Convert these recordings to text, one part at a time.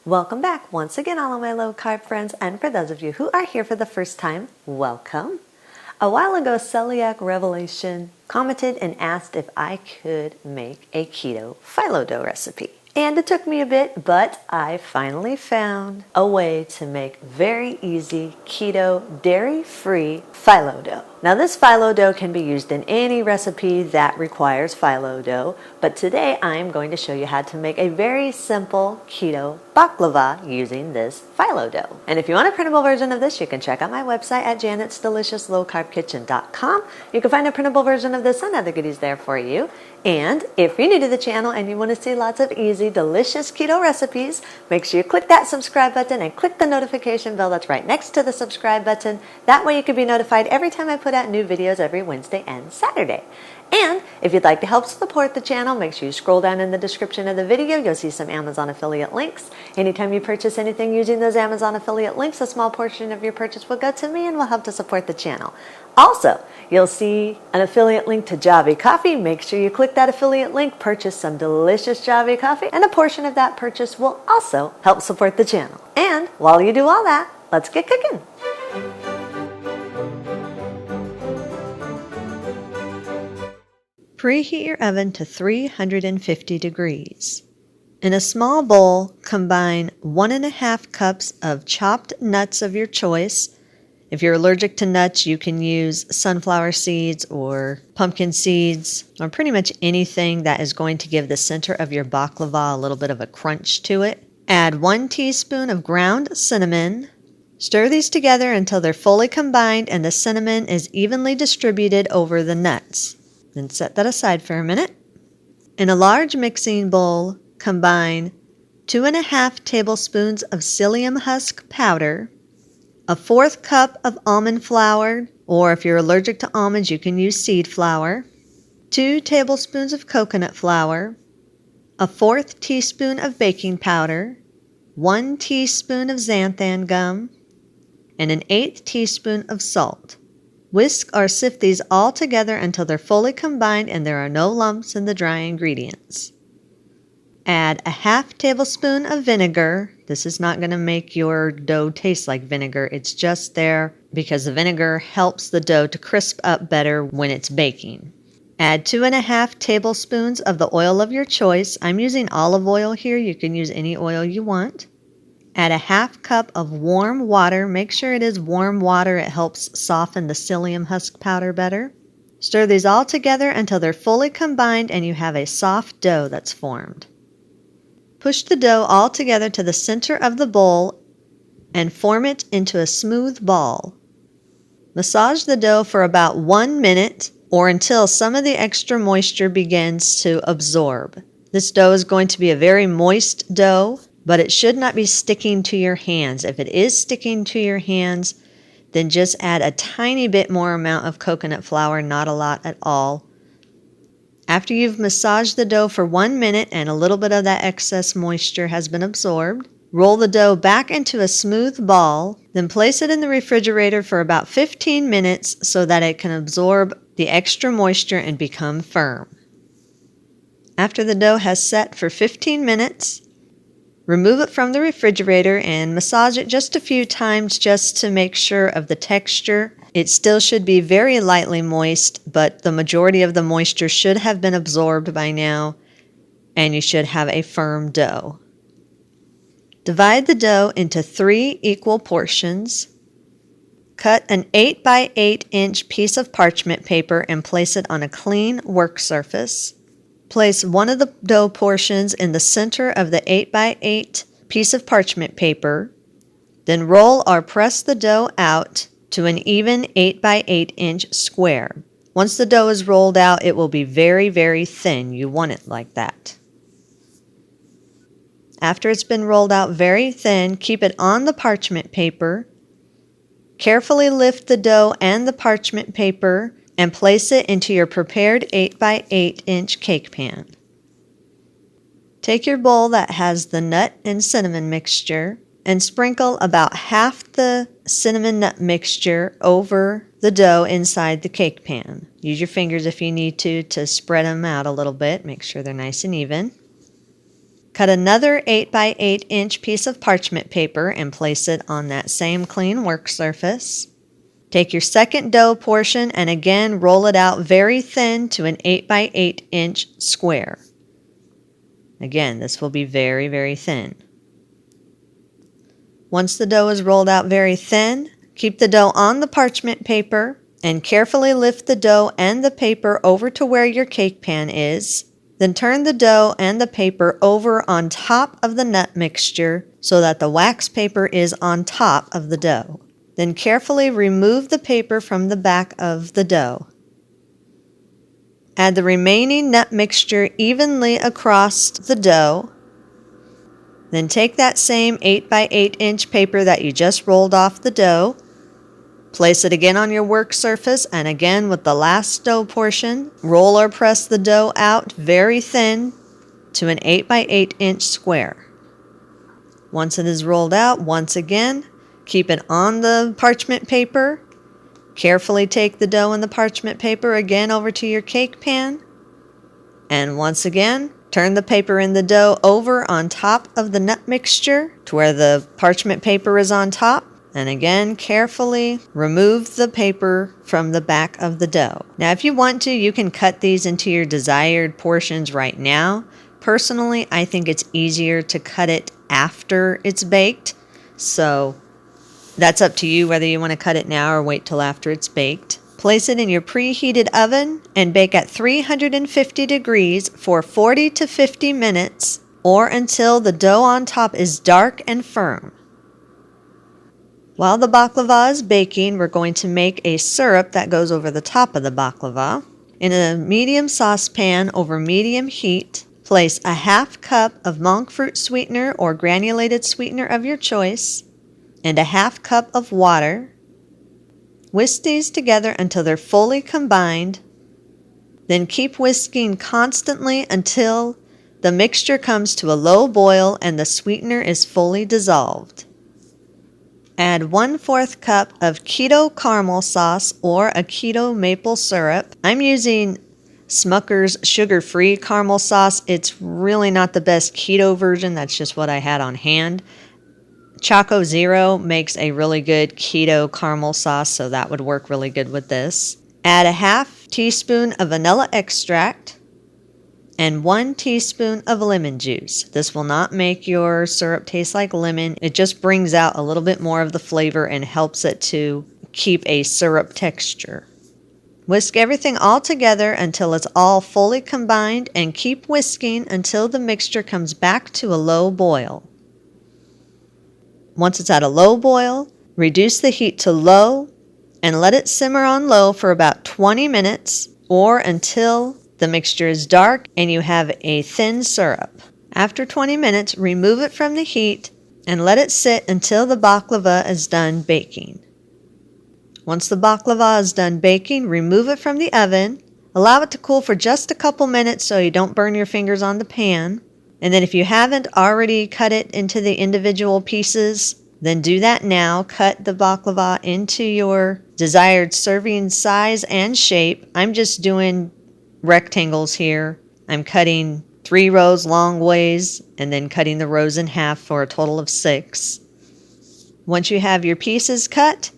Welcome back once again, all of my low carb friends, and for those of you who are here for the first time, welcome. A while ago, Celiac Revelation commented and asked if I could make a keto phyllo dough recipe. And it took me a bit, but I finally found a way to make very easy keto dairy-free phyllo dough. Now this phyllo dough can be used in any recipe that requires phyllo dough, but today I'm going to show you how to make a very simple keto baklava using this phyllo dough. And if you want a printable version of this, you can check out my website at janetsdeliciouslowcarbkitchen.com. You can find a printable version of this and other goodies there for you. And if you're new to the channel and you want to see lots of easy, delicious keto recipes, make sure you click that subscribe button and click the notification bell that's right next to the subscribe button. That way you can be notified every time I put out new videos every Wednesday and Saturday. And if you'd like to help support the channel, make sure you scroll down in the description of the video. You'll see some Amazon affiliate links. Anytime you purchase anything using those Amazon affiliate links, a small portion of your purchase will go to me and will help to support the channel. Also, you'll see an affiliate link to Javi Coffee. Make sure you click that affiliate link, purchase some delicious Javi coffee, and a portion of that purchase will also help support the channel. And while you do all that, let's get cooking. Preheat your oven to 350 degrees. In a small bowl, combine 1.5 cups of chopped nuts of your choice. If you're allergic to nuts, you can use sunflower seeds or pumpkin seeds or pretty much anything that is going to give the center of your baklava a little bit of a crunch to it. Add 1 teaspoon of ground cinnamon. Stir these together until they're fully combined and the cinnamon is evenly distributed over the nuts. Then set that aside for a minute. In a large mixing bowl, combine 2.5 tablespoons of psyllium husk powder, a 1/4 cup of almond flour, or if you're allergic to almonds, you can use seed flour, 2 tablespoons of coconut flour, a 1/4 teaspoon of baking powder, 1 teaspoon of xanthan gum, and an 1/8 teaspoon of salt. Whisk or sift these all together until they're fully combined and there are no lumps in the dry ingredients. Add a 1/2 tablespoon of vinegar. This is not going to make your dough taste like vinegar. It's just there because the vinegar helps the dough to crisp up better when it's baking. Add 2.5 tablespoons of the oil of your choice. I'm using olive oil here. You can use any oil you want. Add a 1/2 cup of warm water. Make sure it is warm water. It helps soften the psyllium husk powder better. Stir these all together until they're fully combined and you have a soft dough that's formed. Push the dough all together to the center of the bowl and form it into a smooth ball. Massage the dough for about 1 minute or until some of the extra moisture begins to absorb. This dough is going to be a very moist dough, but it should not be sticking to your hands. If it is sticking to your hands, then just add a tiny bit more amount of coconut flour, not a lot at all. After you've massaged the dough for 1 minute and a little bit of that excess moisture has been absorbed, roll the dough back into a smooth ball, then place it in the refrigerator for about 15 minutes so that it can absorb the extra moisture and become firm. After the dough has set for 15 minutes, remove it from the refrigerator and massage it just a few times just to make sure of the texture. It still should be very lightly moist, but the majority of the moisture should have been absorbed by now, and you should have a firm dough. Divide the dough into 3 equal portions. Cut an 8 by 8 inch piece of parchment paper and place it on a clean work surface. Place one of the dough portions in the center of the 8 by 8 piece of parchment paper. Then roll or press the dough out to an even 8 by 8 inch square. Once the dough is rolled out, it will be very, very thin. You want it like that. After it's been rolled out very thin, keep it on the parchment paper. Carefully lift the dough and the parchment paper and place it into your prepared 8 by 8 inch cake pan. Take your bowl that has the nut and cinnamon mixture and sprinkle about half the cinnamon nut mixture over the dough inside the cake pan. Use your fingers if you need to spread them out a little bit. Make sure they're nice and even. Cut another 8 by 8 inch piece of parchment paper and place it on that same clean work surface. Take your second dough portion and again roll it out very thin to an 8 by 8 inch square. Again, this will be very, very thin. Once the dough is rolled out very thin, keep the dough on the parchment paper and carefully lift the dough and the paper over to where your cake pan is. Then turn the dough and the paper over on top of the nut mixture so that the wax paper is on top of the dough. Then carefully remove the paper from the back of the dough. Add the remaining nut mixture evenly across the dough. Then take that same 8 by 8 inch paper that you just rolled off the dough, place it again on your work surface, and again with the last dough portion, roll or press the dough out very thin to an 8 by 8 inch square. Once it is rolled out, once again, keep it on the parchment paper. Carefully take the dough and the parchment paper again over to your cake pan. And once again, turn the paper in the dough over on top of the nut mixture to where the parchment paper is on top. And again, carefully remove the paper from the back of the dough. Now, if you want to, you can cut these into your desired portions right now. Personally, I think it's easier to cut it after it's baked. So that's up to you whether you want to cut it now or wait till after it's baked. Place it in your preheated oven and bake at 350 degrees for 40 to 50 minutes or until the dough on top is dark and firm. While the baklava is baking, we're going to make a syrup that goes over the top of the baklava. In a medium saucepan over medium heat, place a half cup of monk fruit sweetener or granulated sweetener of your choice and a half cup of water. Whisk these together until they're fully combined. Then keep whisking constantly until the mixture comes to a low boil and the sweetener is fully dissolved. Add 1/4 cup of keto caramel sauce or a keto maple syrup. I'm using Smucker's sugar-free caramel sauce. It's really not the best keto version. That's just what I had on hand. Choco Zero makes a really good keto caramel sauce, so that would work really good with this. Add a half teaspoon of vanilla extract and 1 teaspoon of lemon juice. This will not make your syrup taste like lemon. It just brings out a little bit more of the flavor and helps it to keep a syrup texture. Whisk everything all together until it's all fully combined and keep whisking until the mixture comes back to a low boil. Once it's at a low boil, reduce the heat to low and let it simmer on low for about 20 minutes or until the mixture is dark and you have a thin syrup. After 20 minutes, remove it from the heat and let it sit until the baklava is done baking. Once the baklava is done baking, remove it from the oven. Allow it to cool for just a couple minutes so you don't burn your fingers on the pan. And then if you haven't already cut it into the individual pieces, then do that now. Cut the baklava into your desired serving size and shape. I'm just doing rectangles here. I'm cutting 3 rows long ways and then cutting the rows in half for a total of 6. Once you have your pieces cut,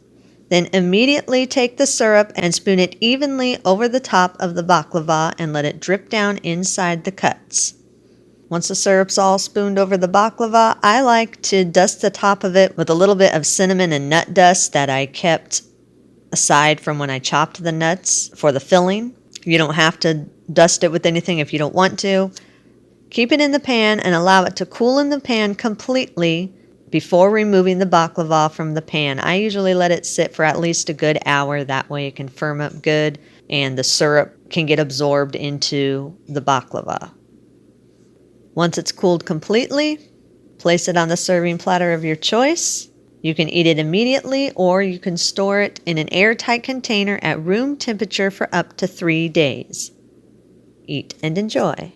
then immediately take the syrup and spoon it evenly over the top of the baklava and let it drip down inside the cuts. Once the syrup's all spooned over the baklava, I like to dust the top of it with a little bit of cinnamon and nut dust that I kept aside from when I chopped the nuts for the filling. You don't have to dust it with anything if you don't want to. Keep it in the pan and allow it to cool in the pan completely before removing the baklava from the pan. I usually let it sit for at least a good hour. That way it can firm up good and the syrup can get absorbed into the baklava. Once it's cooled completely, place it on the serving platter of your choice. You can eat it immediately or you can store it in an airtight container at room temperature for up to 3 days. Eat and enjoy.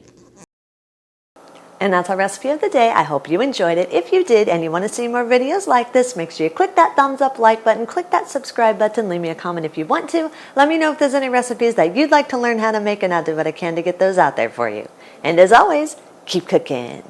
And that's our recipe of the day. I hope you enjoyed it. If you did and you want to see more videos like this, make sure you click that thumbs up like button, click that subscribe button, leave me a comment if you want to. Let me know if there's any recipes that you'd like to learn how to make and I'll do what I can to get those out there for you. And as always, keep cooking.